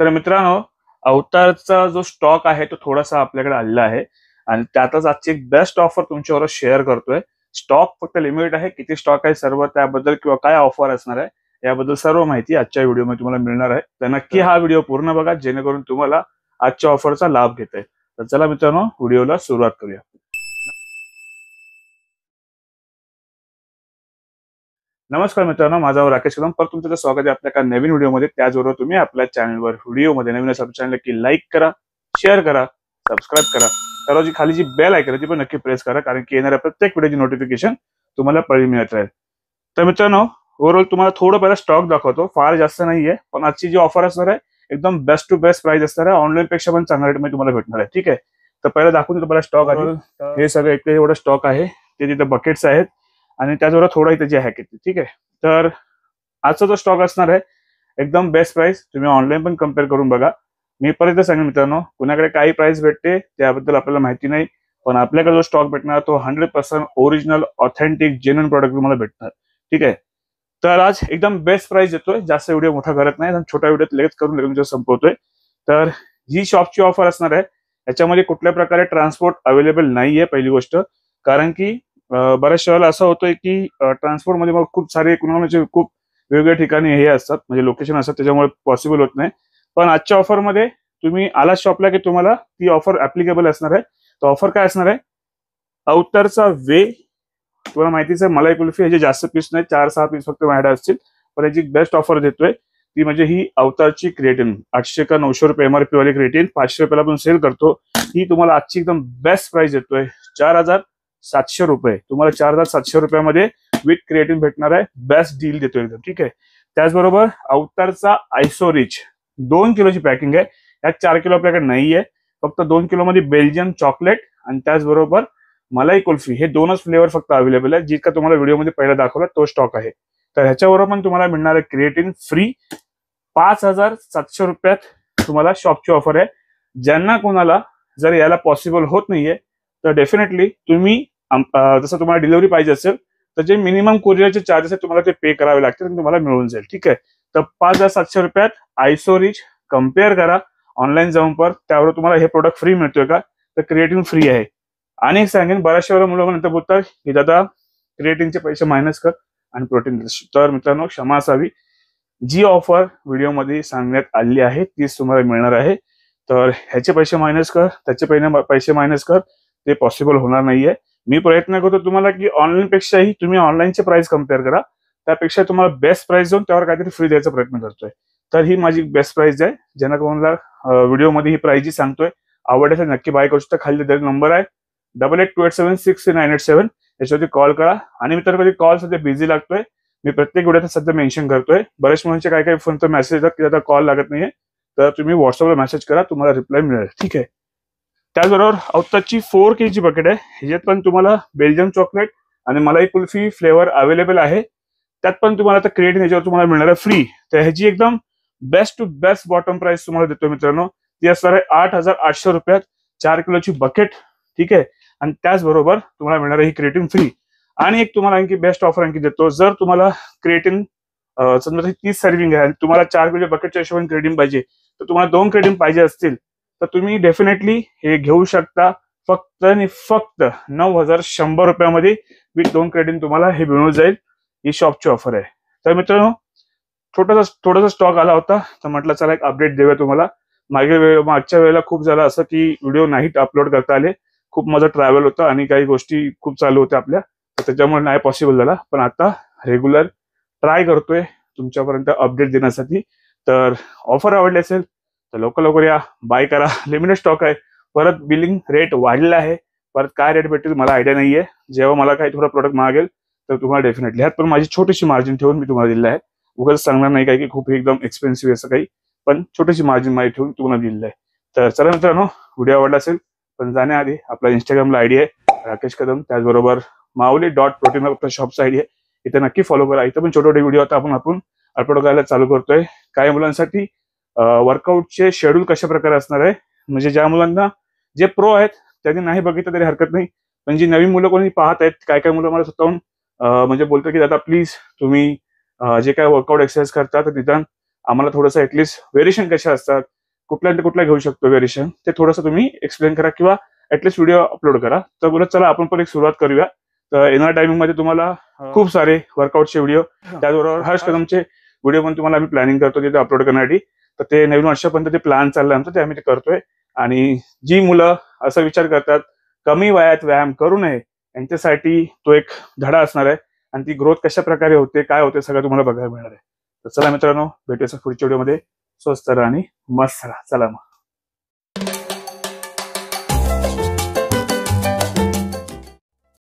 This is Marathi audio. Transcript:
तर मित्रांनो, अवतारचा जो स्टॉक आहे तो थोडासा आपल्याकडे आलेला आहे आणि त्यातच आजची एक बेस्ट ऑफर तुमच्याबरोबर शेअर करतोय. स्टॉक फक्त लिमिट आहे, किती स्टॉक आहे सर्व त्याबद्दल किंवा काय ऑफर असणार आहे याबद्दल सर्व माहिती आजच्या व्हिडिओमध्ये तुम्हाला मिळणार आहे. तर नक्की हा व्हिडिओ पूर्ण बघा जेणेकरून तुम्हाला आजच्या ऑफरचा लाभ घेता येईल. तर चला मित्रांनो, व्हिडिओला सुरुवात करूया. नमस्कार मित्रांनो, माझा नाव राकेश कदम. पर तुमचं स्वागत आहे आपल्या एका नवीन व्हिडिओमध्ये. त्याचबरोबर तुम्ही आपल्या चॅनलवर व्हिडिओमध्ये नवीन असेल चॅनल की लाईक करा, शेअर करा, सबस्क्राईब करा. तर जी खाली जी बेल आयकॉन आहे ती पण नक्की प्रेस करा, कारण की येणाऱ्या प्रत्येक व्हिडिओची नोटिफिकेशन तुम्हाला पहिली मिळत राहील. तर मित्रांनो, ओव्हरऑल तुम्हाला थोडं पहिला स्टॉक दाखवतो. फार जास्त नाहीये, पण आजची जी ऑफर असणार आहे एकदम बेस्ट टू बेस्ट प्राइस असणार आहे. ऑनलाईन पेक्षा पण चांगल्या रेटमध्ये तुम्हाला भेटणार आहे. ठीक आहे, तर पहिला दाखवून तुम्हाला स्टॉक आहे. हे सगळं एक एवढं स्टॉक आहे, ते तिथे बकेट्स आहेत आणि त्याचबरोबर थोडा इथे जे आहे ठीक आहे. तर आजचा जो स्टॉक असणार आहे एकदम बेस्ट प्राइस. तुम्ही ऑनलाईन पण कम्पेअर करून बघा. मी परत सांगेन मित्रांनो, कुणाकडे काही प्राइस भेटते त्याबद्दल आपल्याला माहिती नाही, पण आपल्याकडे जो स्टॉक भेटणार तो 100% ओरिजिनल ऑथेंटिक जेन्युइन प्रोडक्ट तुम्हाला भेटणार. ठीक आहे, तर आज एकदम बेस्ट प्राइस देतोय. जास्त व्हिडिओ मोठा करत नाही, छोटा व्हिडिओ लगेच करून लगेच संपवतोय. तर ही शॉपची ऑफर असणार आहे. याच्यामध्ये कुठल्या प्रकारे ट्रान्सपोर्ट अवेलेबल नाहीये पहिली गोष्ट, कारण की बऱ्याच वेळेला असं होतंय की ट्रान्सपोर्ट मध्ये मग खूप सारे कुणाला खूप वेगवेगळ्या ठिकाणी हे असतात, म्हणजे लोकेशन असतात, त्याच्यामुळे पॉसिबल होत नाही. पण आजच्या ऑफरमध्ये तुम्ही आला शॉपला की तुम्हाला ती ऑफर ऍप्लिकेबल असणार आहे. तर ऑफर काय असणार आहे? अवतारचा वे, तुम्हाला माहितीच आहे, मलाई कुल्फी ह्याचे जास्त पीस नाही, 4-6 पीस फक्त माझ्याकडे असतील. पण याची बेस्ट ऑफर देतोय ती म्हणजे ही अवतारची क्रिएटिन. 800 का 900 रुपये एमआरपी वाली क्रिएटिन 500 रुपयाला पण सेल करतो. ही तुम्हाला आजची एकदम बेस्ट प्राइस देतोय 4700 रुपये. तुम्हाला 4700 रुपयामध्ये विथ क्रिएटिन भेटणार आहे. बेस्ट डील देतोय एकदम. ठीक आहे, त्याचबरोबर अवतारचा आयसोरिच 2 किलोची पॅकिंग आहे. यात 4 किलो आपल्याकडे नाहीये, फक्त 2 किलो मध्ये बेल्जियम चॉकलेट आणि त्याचबरोबर मलाई कुल्फी हे दोनच फ्लेवर फक्त अवेलेबल आहे. जितका तुम्हाला व्हिडिओमध्ये पहिला दाखवला तो स्टॉक आहे. तर ह्याच्याबरोबर पण तुम्हाला मिळणार आहे क्रिएटिन फ्री. 5700 रुपयात तुम्हाला शॉपची ऑफर आहे. ज्यांना कोणाला जर याला पॉसिबल होत नाहीये तर डेफिनेटली तुम्ही जसं तुम्हाला डिलिव्हरी पाहिजे असेल तर जे मिनिमम कुरिअरचे चार्जेस आहेत तुम्हाला ते पे करावे लागतील आणि तुम्हाला मिळून जाईल. ठीक आहे, तर 5700 रुपयात आयसोरिच कम्पेअर करा ऑनलाईन जाऊन, पर त्यावर तुम्हाला हे प्रोडक्ट फ्री मिळतोय का? तर क्रिएटिन फ्री आहे. आणि एक सांगेन, बऱ्याचशा वेळा मुलं नंतर बोलतात की दादा क्रिएटिनचे पैसे मायनस कर आणि प्रोटीन. तर मित्रांनो, क्षमा असावी, जी ऑफर व्हिडिओमध्ये सांगण्यात आली आहे तीच तुम्हाला मिळणार आहे. तर ह्याचे पैसे मायनस कर, त्याचे पैसे मायनस कर, ते पॉसिबल होणार नाहीये. मी प्रयत्न करतो तुम्हाला की ऑनलाईन पेक्षाही तुम्ही ऑनलाईनचे प्राइस कम्पेअर करा, त्यापेक्षा तुम्हाला बेस्ट प्राइस देऊन त्यावर काहीतरी फ्री द्यायचा प्रयत्न करतोय. तर ही माझी बेस्ट प्राइस आहे. ज्यांना कोणाला व्हिडिओमध्ये ही प्राइस जी सांगतोय आवडत असेल नक्की बाय करू शकता. खाली दिलेला नंबर आहे 8828763987, याच्यावरती कॉल करा. आणि मित्रांनो, कधी कॉल सध्या बिझी लागतोय, मी प्रत्येक व्हिडिओत सध्या मेन्शन करतोय. बरेच मुलांचे काही काही फोन तर मेसेज येतात की आता कॉल लागत नाहीये, तर तुम्ही व्हॉट्सअपला मेसेज करा, तुम्हाला रिप्लाय मिळेल. ठीक आहे, त्याचबरोबर अवतारची 4 kg बकेट आहे. ह्याच्यात पण तुम्हाला बेल्जियम चॉकलेट आणि मलाई कुल्फी फ्लेवर अवेलेबल आहे. त्यात पण तुम्हाला आता क्रिएटिन याच्यावर तुम्हाला मिळणार आहे फ्री. तर ह्याची एकदम best to best bottom price तुम्हाला देतो मित्रांनो. ती असणार आहे 8800 रुपयात 4 किलोची बकेट. ठीक आहे, आणि त्याचबरोबर तुम्हाला मिळणार आहे ही क्रिएटिन फ्री. आणि एक तुम्हाला आणखी बेस्ट ऑफर आणखी देतो. जर तुम्हाला क्रिएटिन समजा 30 सर्विंग आहे आणि तुम्हाला 4 किलो बकेटच्या हिशोबाने क्रिएटिन पाहिजे, तर तुम्हाला 2 क्रिएटिन पाहिजे असतील तर तुम्ही डेफिनेटली हे घेऊ शकता. फक्त आणि फक्त 9100 रुपयामध्ये विथ 2 क्रिएटिन तुम्हाला हे मिळून जाईल. ही शॉपची ऑफर आहे. तर मित्रांनो, थोडासा स्टॉक आला होता, तर म्हटलं चला एक अपडेट देऊया तुम्हाला. मागच्या वेळेला खूप झालं असं की व्हिडिओ नाही अपलोड करता आले. खूप माझं ट्रॅव्हल होतं आणि काही गोष्टी खूप चालू होत्या आपल्या, तर त्याच्यामुळे नाही पॉसिबल झाला. पण आता रेग्युलर ट्राय करतोय तुमच्यापर्यंत अपडेट देण्यासाठी. तर ऑफर आवडली असेल तर लवकर या, बाय करा. लिमिटेड स्टॉक आहे. परत बिलिंग रेट वाढलेला आहे. परत काय रेट भेटेल मला आयडिया नाहीये. जेव्हा मला काही थोडा प्रोडक्ट मागेल तर तुम्हाला डेफिनेटली, ह्यात पण माझी छोटीशी मार्जिन ठेवून मी तुम्हाला दिलेलं आहे. उगाच सांगणार नाही काय की खूप एकदम एक्सपेन्सिव्ह असं काही, पण छोटीशी मार्जिन माझी ठेवून तुम्हाला दिलेलं आहे. तर चला मित्रांनो, व्हिडिओ आवडला असेल, पण जाण्याआधी आपला इंस्टाग्रामला आयडी आहे राकेश कदम, त्याचबरोबर माऊली.प्रोटीन आपल्या शॉपचा आयडी आहे. इथे नक्की फॉलो करा. इथं पण छोटे छोटे व्हिडिओ आता आपण अपलोड करायला चालू करतोय. काही मुलांसाठी वर्कआउटचे शेड्यूल कशा प्रकारे असणार आहे, म्हणजे ज्या मुलांना जे प्रो आहेत त्यांनी नाही बघितलं तरी हरकत नाही, पण जी नवीन मुलं कोणी पाहत आहेत, काय काय मुलं मला स्वतःहून म्हणजे बोलतात की दादा प्लीज तुम्ही जे काय वर्कआउट एक्सरसाइज करता तर निदान आम्हाला थोडंसं ऍटलिस्ट व्हेरिएशन कशा असतात, कुठल्या घेऊ शकतो व्हेरिएशन, ते थोडंसं तुम्ही एक्सप्लेन करा किंवा ऍटलिस्ट व्हिडिओ अपलोड करा. तर बोलत चला आपण पण एक सुरुवात करूया. तर येणाऱ्या टायमिंग मध्ये तुम्हाला खूप सारे वर्कआउटचे व्हिडिओ, त्याचबरोबर हर्ष कदमचे व्हिडिओ पण तुम्हाला आम्ही प्लॅनिंग करतो तिथे अपलोड करण्यासाठी. तर ते नवीन वर्षापर्यंत ते प्लॅन चाललंय आमचं, ते आम्ही ते करतोय. आणि जी मुलं असा विचार करतात कमी वयात व्यायाम करू नये, यांच्यासाठी तो एक धडा असणार आहे. आणि ती ग्रोथ कशा प्रकारे होते, काय होते, सगळं तुम्हाला बघायला मिळणार आहे. तर चला मित्रांनो, भेटूया पुढच्या व्हिडिओमध्ये. स्वस्त राहा आणि मस्त राहा. चला मग.